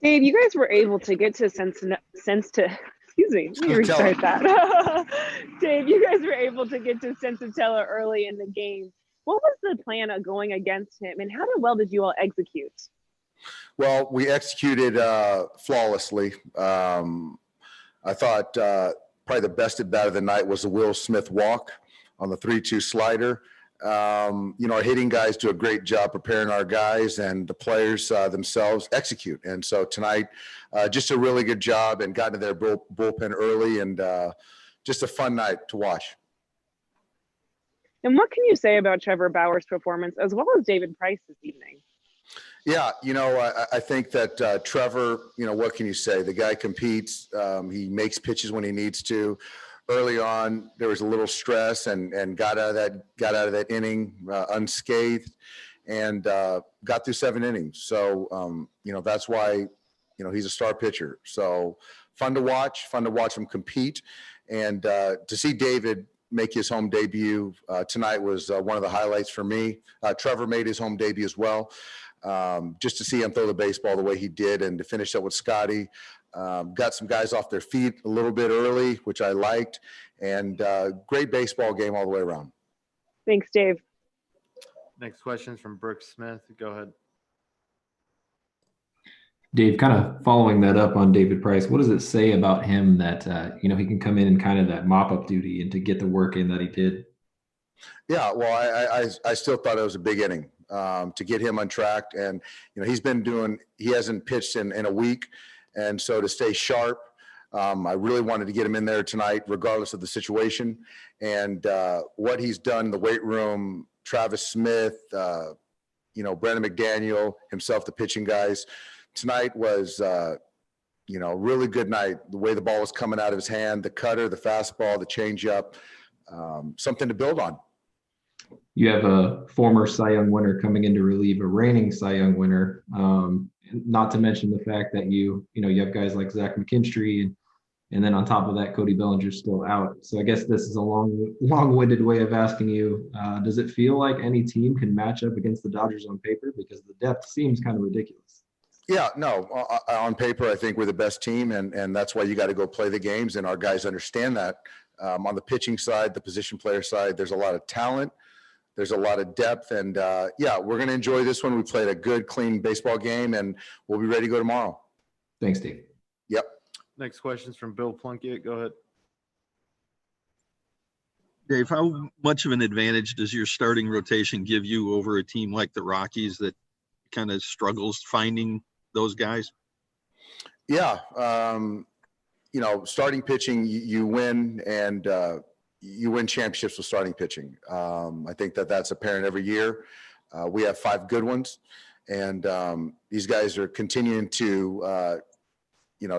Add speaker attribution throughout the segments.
Speaker 1: Dave, you guys were able to get to excuse me, let me restart that. Dave, you guys were able to get to Sensatella early in the game. What was the plan of going against him, and how well did you all execute?
Speaker 2: Well, we executed flawlessly. I thought probably the best at bat of the night was the Will Smith walk on the 3-2 slider. Our hitting guys do a great job preparing our guys, and the players themselves execute. And so tonight, just a really good job, and got into their bullpen early, and just a fun night to watch.
Speaker 1: And what can you say about Trevor Bauer's performance as well as David Price this evening?
Speaker 2: Yeah, I think that Trevor, what can you say? The guy competes. He makes pitches when he needs to. Early on, there was a little stress, and got out of that inning unscathed, and got through 7 innings. So that's why he's a star pitcher. So fun to watch him compete, and to see David make his home debut tonight was one of the highlights for me. Trevor made his home debut as well. Just to see him throw the baseball the way he did, and to finish up with Scotty. Got some guys off their feet a little bit early, which I liked, and great baseball game all the way around.
Speaker 1: Thanks, Dave.
Speaker 3: Next question is from Brooke Smith. Go ahead.
Speaker 4: Dave, kind of following that up on David Price, what does it say about him that, he can come in and kind of that mop-up duty and to get the work in that he did?
Speaker 2: Yeah, well, I still thought it was a big inning to get him on track. And, he hasn't pitched in a week. And so to stay sharp, I really wanted to get him in there tonight, regardless of the situation. And what he's done in the weight room, Travis Smith, Brandon McDaniel, himself, the pitching guys, tonight was, really good night. The way the ball was coming out of his hand, the cutter, the fastball, the changeup, something to build on.
Speaker 4: You have a former Cy Young winner coming in to relieve a reigning Cy Young winner. Not to mention the fact that you have guys like Zach McKinstry, and then on top of that, Cody Bellinger's still out. So I guess this is a long-winded way of asking you, does it feel like any team can match up against the Dodgers on paper? Because the depth seems kind of ridiculous.
Speaker 2: Yeah, no, on paper, I think we're the best team, and that's why you got to go play the games, and our guys understand that. On the pitching side, the position player side, there's a lot of talent. There's a lot of depth, and we're going to enjoy this one. We played a good, clean baseball game, and we'll be ready to go tomorrow.
Speaker 4: Thanks, Dave.
Speaker 2: Yep.
Speaker 3: Next question is from Bill Plunkett. Go ahead.
Speaker 5: Dave, how much of an advantage does your starting rotation give you over a team like the Rockies that kind of struggles finding those guys?
Speaker 2: Yeah. Starting pitching, you win, and you win championships with starting pitching. I think that's apparent every year. We have 5 good ones, and these guys are continuing to,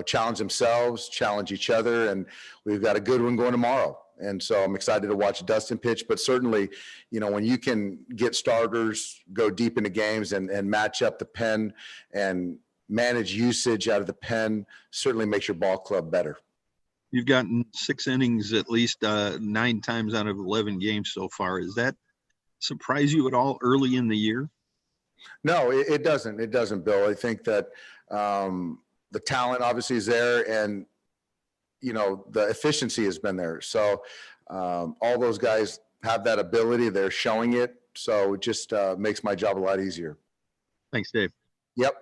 Speaker 2: challenge themselves, challenge each other, and we've got a good one going tomorrow. And so I'm excited to watch Dustin pitch, but certainly, when you can get starters, go deep into games and match up the pen and manage usage out of the pen, certainly makes your ball club better.
Speaker 5: You've gotten 6 innings at least 9 times out of 11 games so far. Does that surprise you at all early in the year?
Speaker 2: No, it doesn't. It doesn't, Bill. I think that the talent obviously is there, and the efficiency has been there. So all those guys have that ability. They're showing it. So it just makes my job a lot easier.
Speaker 5: Thanks, Dave.
Speaker 2: Yep.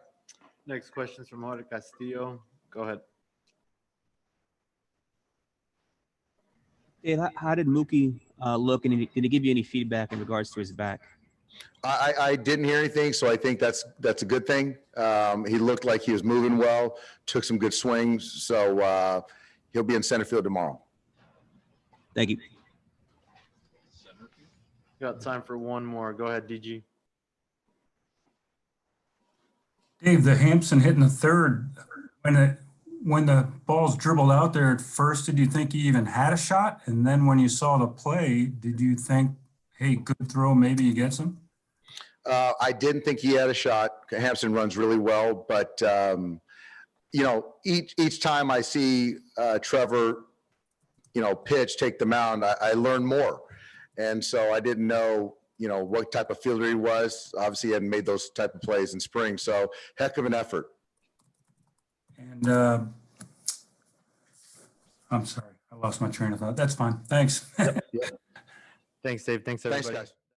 Speaker 3: Next question is from Jorge Castillo. Go ahead.
Speaker 6: Dave, how did Mookie look, and did he give you any feedback in regards to his back?
Speaker 2: I didn't hear anything, so I think that's a good thing. He looked like he was moving well, took some good swings, so he'll be in center field tomorrow.
Speaker 6: Thank you.
Speaker 3: Got time for one more. Go ahead, DG.
Speaker 7: Dave, the Hampson hitting the third, when the ball's dribbled out there at first, did you think he even had a shot? And then when you saw the play, did you think, hey, good throw, maybe he gets him?
Speaker 2: I didn't think he had a shot. Hampson runs really well, but each time I see Trevor, pitch, take the mound, I learn more. And so I didn't know, what type of fielder he was. Obviously, he hadn't made those type of plays in spring. So heck of an effort.
Speaker 7: And I'm sorry, I lost my train of thought. That's fine. Thanks.
Speaker 3: Thanks, Dave. Thanks, everybody.
Speaker 2: Thanks, guys.